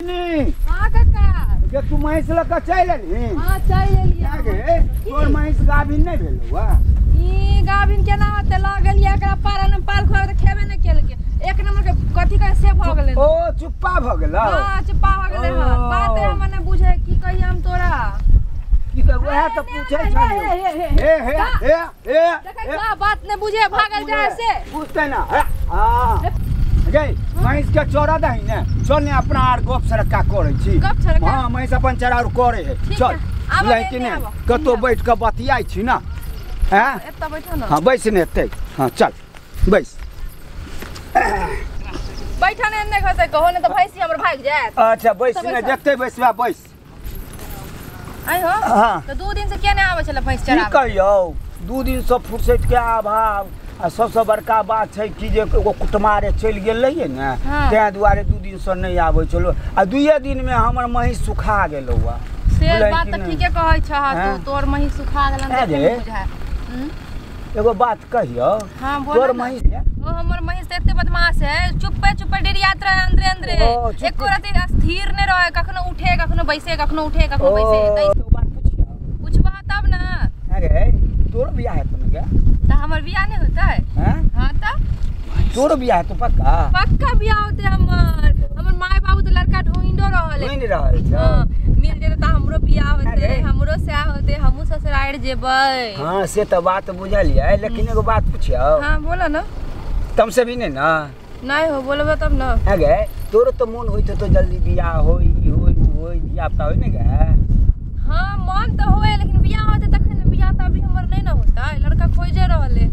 हां काका के तू महिष लका चल एली हां चल एलिया गे तोर महिष गाभिन नहीं भेलौ ई गाभिन केना होते ल गेलिया एकरा पालन पाल खोर त खेबे न केल के एक नंबर के कथि कहे से भ गेलै ओ चुप्पा भ गेलौ हां चुप्पा भ गेलै हां बात हम ने बुझे की कहि हम तोरा की कह वह त पूछै छलियो हे देखा बात ने बुझे भागल जाए से पूछते ना हां गे महिष के चोरा दही ने चल ने अपना आर गप सरका करै छी हां महिष अपन चरार करे है चल लेकिन ने कतो बैठ के बतियाई छी ना हैं एत्ता बैठो ना हां बैस ने एते हां चल बैस बैठा ने नहीं खसे कहो ने तो भैंसी हमर भाग जात अच्छा बैस ने जत्ते बैसबा बैस आई हो हां तो 2 दिन से क्या नहीं आवे छले भैंस चरा की कहियो 2 दिन से फुर्सत के अभाव आ सबसे बड़का बात है कि जे एगो कुटमारे चल गेल रहिए ने ते दुआरे 2 दिन से नहीं आवे चलो आ 2 दिन में हमर महिष सुखा गेलौ से बात त ठीके कहै छ तू तोर महिष सुखा गेलन त बुझाय एगो बात कहियो हां बोल तोर महिष ओ हमर महिष एते बदमाश है चुप्पे डेरियात रहे अंदरे अंदरे एको रात स्थिर नहीं रहे कखनो उठे कखनो बैसे कखनो उठे कखनो बैसे तो बात पूछबा तब ना अरे तोर बियाह है तुम क्या त हमर बियाह नहीं होता है हां त तोर बियाह है तो पक्का बियाह होते हमर माय बाबू तो लड़का ढूंढो रहल छ हां मिल जेते त हमरो बियाह होते हमरो से होते हमहु ससुराल जेबै हां से तो बात बुझलिए लेकिन एगो बात पूछियो हां बोला ना तुमसे भी नहीं ना नहीं हो बोलबे तब ना अगे तोर तो मन होइत तो जल्दी बियाह होई बियाह त होई ने गे हां मन तो होए लेकिन बियाह होते तखन बियाह त अभी हमर नहीं ना होता लड़का खोजे रहले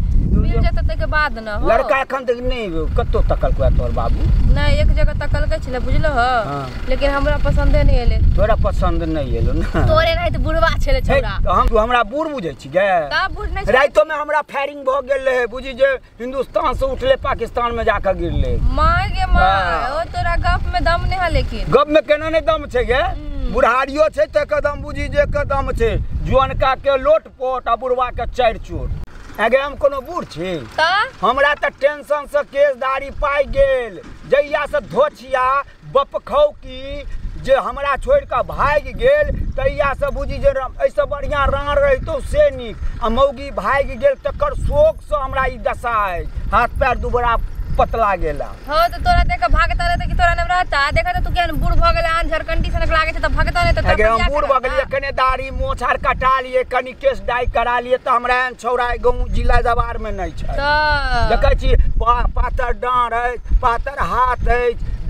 मिल जेते त के बाद ना हो लड़का एखन तक नहीं कतो तकल को तोर बाबू नहीं एक जगह तकल के छले बुझलो ह लेकिन हमरा पसंदे नहीं एले तोरा पसंद नहीं एलो ना तोरे नहीं त बुढ़वा छले छोरा हम हमरा बूढ़ बुझै छी गे का बूढ़ नहीं राइतो में हमरा फायरिंग भ गेल रहे बुझी जे हिंदुस्तान से उठले पाकिस्तान में जाकर गिरले माय गे माय ओ तोरा गप में दम नहीं है लेकिन गप में केना नहीं दम छै गे बुढ़ारियो छै त कदम बुझी जे कदम छै जुअनका के लोटपोट आ बुढ़वा के 4 चोट आगे हम कोनो बूढ़ छी त हमरा त टेंशन से केस दाढ़ी पाई गेल जइया से धोछिया बपखौ की जे हमरा छोड़ के भाग गेल तइया से बुझी जे ऐसे बढ़िया राण रहितो से निक आ मौगी भाग गेल तकर शोक से हमरा ई दशा है हाथ पैर दुबरा पतला गेला हो तो तोरा देख भागता रहते कि तोरा ने रहता देखा तो तू केन बूढ़ भ गेले आन झरकंडी सनक लागे छ त भागता नहीं त अगे हम बूढ़ भ गेलिए कने दाढ़ी मोछ आर कटा लिए कनी केस डाई करा लिए त हमरा एन छौरा गांव जिला जवार में नहीं छै त देखै छी पातर डांर है पातर हाथ है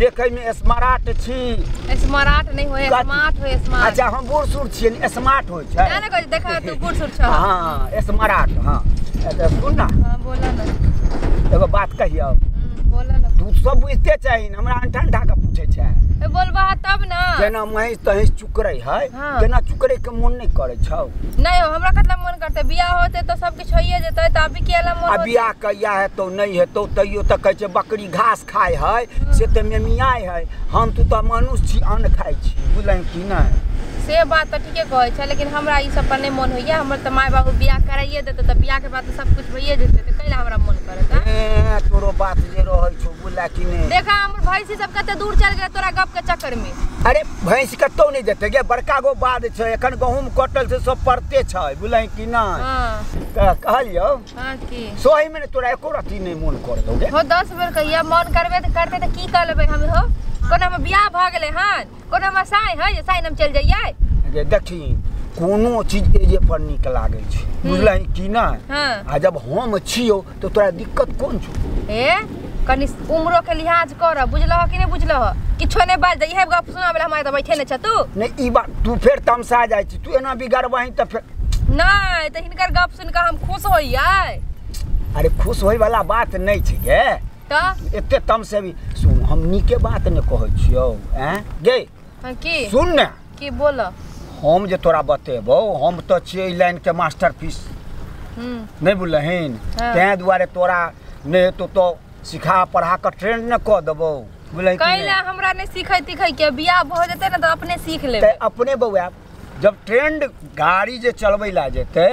देखे में स्मार्ट छी स्मार्ट नहीं होए स्मार्ट होए स्मार्ट अच्छा हम बूढ़ सुर छी स्मार्ट होय छै जाने को देखा तू बूढ़ सुर छ हां स्मार्ट हां ए सुन ना हां बोला ना एगो बात कहियो बोला ना तू सब बुझते चाहिए हमरा ठंडा का पूछे छै बोलबा तब ना केना महिष तहिष चुकरै है केना चुकरै के मन नहीं करे छौ नहीं हो हमरा कतला मन करते बियाह होते तो सब कुछ होइए जेतै त अभी केला मन होते बियाह कहिया है तो नहीं है तो तइयो त कहै छै बकरी घास खाय है से त मेमियाय है हम तू त मनुष्य छी अन्न खाय छी बुझलै कि नहीं से बात तो ठीके कहै छै लेकिन हमरा ई सब पर नहीं मन होइए हमर त माय बाबू बियाह कराइए देते त बियाह के बाद तो सब कुछ होइए जेतै त कैला हमरा मन करत ए तोरो बात जे रहै छौ बुझला कि नहीं देखा हमर भैंसी सब कते दूर चल गेल तोरा गप के चक्कर में अरे भैंस कतौ नहीं जेते गे बड़का गो बात छै एखन गहूम कटल से सब पड़ते छै बुझलै कि नहीं हां कहलियो हां की सोही में तोरा एको रति नहीं मन करतौ गे हो 10 बेर कहिया मन करबे त करते त की कर लेबै हम हो कोना में बियाह भ गेलै हन कोना में साई है जे साई हम चल जाइए गे देखी कोनो चीज एजे पर निक लागे छै बुझलै कि नहीं हां आ जब हम छियो तो तोरा दिक्कत कोन छौ ए कनी उम्रो के लिहाज कर बुझलह कि नहीं बुझलह किछो नहीं बाज इहे गप सुनाबे हमरा त बैठे नै छ तू नहीं ई बात तू फेर तमसा जाय छी तू एना बिगड़बही त फेर नहीं त हिनकर गप सुन के हम खुश होइयै अरे खुश होय वाला बात नहीं छै गे त एते तम से भी सुन हम नीके बात ने कहै छियौ हैं गे हां की सुन ने की बोल हम जे तोरा बतेबो हम तो छियै लाइन के मास्टरपीस नहीं बुझलहिन तै दुआरे तोरा नहीं तो सिखा पढ़ा के ट्रेंड न क देबो बुझलै कैला हमरा नहीं सीखै तिखै के बियाह भ जेतै न त अपने सीख लेबै ते अपने बउआ जब ट्रेंड गाड़ी जे चलबै ला जेतै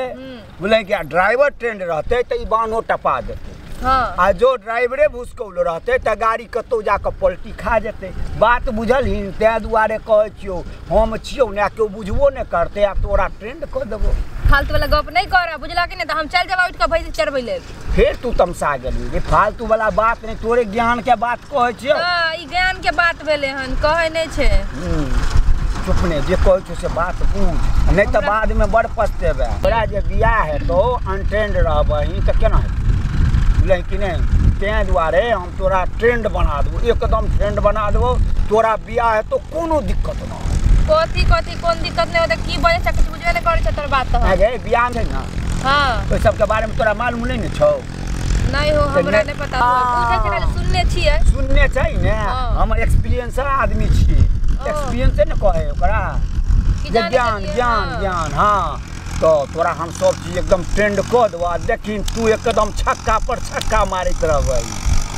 बुझलै कि ड्राइवर ट्रेंड रहतै त ई बानो टपा देतै हाँ। आ जो ड्राइवरे भूसकौल रहते त गाड़ी कतौ जाके पलटी खा जेते। बात बुझलही, तै दुआरे कहै छियौ हम छियौ ने केओ बुझबो ने करते आ तोरा ट्रेंड क देबो। फालतू वाला गप नहीं कर, बुझला कि नहीं? तो हम चल जाबा उठ के भैंस चरबै ले। फिर तू तमसा गेली रे, फालतू वाला बात नहीं, तोरे ज्ञान के बात कहै छियौ। हां, ई ज्ञान के बात भेले हन, कहै नहीं छे। चुप ने, जे कहै छौ से बात बुझ, नहीं तो बाद में बड़ पछतेबे। तोरा जे बियाह है तो अनट्रेंड रहबही त केना हेतै, बुझलही कि नहीं? तै दुआरे हम तोरा ट्रेंड बना देबो, एकदम ट्रेंड बना देबो। तोरा बियाह है तो कोनो दिक्कत ना। कथी कथी कोन दिक्कत नहीं होता? की बजे से कुछ बुझबे नहीं करे छ तोर बात तो। अरे बियाह है ना, हां, ओइ सब के बारे में तोरा मालूम नहीं ने छौ? नहीं हो, हमरा नहीं पता हो। पूछे छ खाली सुनने छियै। सुनने छै ने, हम एक्सपीरियंस आदमी छी। एक्सपीरियंस ने कहे ओकरा, ज्ञान ज्ञान ज्ञान। हाँ, तो तोरा हम सब चीज एकदम ट्रेंड क देबो। देखी तू एकदम छक्का पर छक्का मारत रहबै।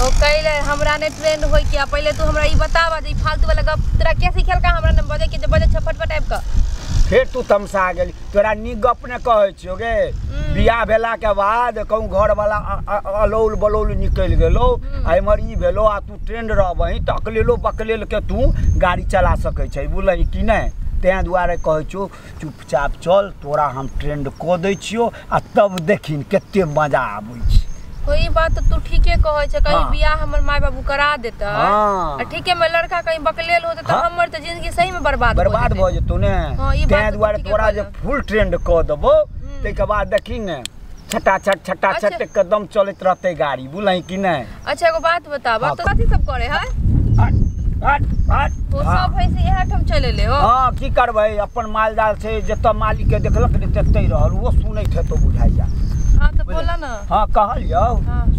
ओ कइले हमरा ने ट्रेंड होई क्या? पहले तू हमरा ई बतावा जे फालतू वाला गप तोरा के सिखेल का हमरा ने बजे के जे बजे छपट टाइप का। फिर तू तमसा गेली, तोरा नी गप ने कहै छियो गे। बियाह भेला के बाद कहूँ घर वाला अलोल बलोल निकल गेलो, एमर ई भेलो आ तू ट्रेंड रहबही त अकलेलो बकलेल के तू गाड़ी चला सकै छै, बुझलही कि नहीं? तै दुआरे कहै छियो चुपचाप चल, तोरा हम ट्रेंड क दै छियो आ तब देखिन कते मजा आबै छै। कोई बात तो तू ठीके कहै छ, कहीं बियाह हमर माय बाबू करा देता। हाँ, ठीके में लड़का कहीं बकलेल होते तो हमर तो जिंदगी सही में बर्बाद भ जेतौ ने। तै दुआरे तोरा जे फुल ट्रेंड क देबो, तै के बाद देखी ने छटा छट एकदम चलत रहते गाड़ी, बुझलही कि नहीं? अच्छा एगो बात बतावा, तो कथी सब करे है? हट हट, तो सब भैंस इहे ठम चले ले हो। हां, की करबै, अपन माल जाल छै, जत मालिक के देखलक ने ततै रहल, वो सुनैत है तो बुझाइ जा। हां तो बोला ना। हां कहलियो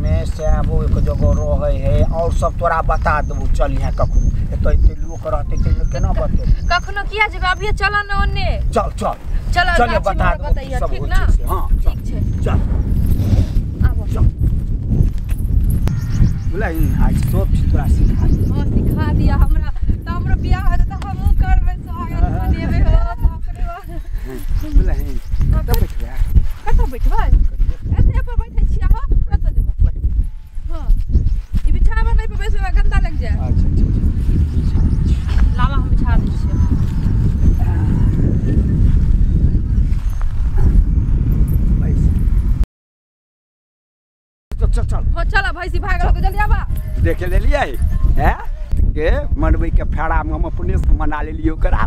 मैं से वो एक जगह रहै है और सब तोरा बता देबो। चल यहाँ कखनो एतै लोक रहतै त केना बते? कखनो किया जेबे, अभी चल न ओने। चल चल चल चल बता देबो, ठीक ना? हां ठीक छै, चल आबो चल। बुलाई आज सब चीज तोरा सिखा दे। हां सिखा दिया हमरा, त हमरा बियाह है त हमहु करबै, स्वागत बनेबे हो। बाप रे बाप, बुलाई कत बैठबे? कत बैठबै? एते पर बैठै छियै हो, कत जेबै? हां, ई बिछावा नहीं पे बैसबे, गंदा लग जाए। अच्छा ठीक, लावा हम बिछा दै छियै। चल चल हो चल भैंसी भाग रहो, जल्दी आवा। देख लेलियै हैं के मनबै के फेरा में हम अपने से मना लेलियै ओकरा।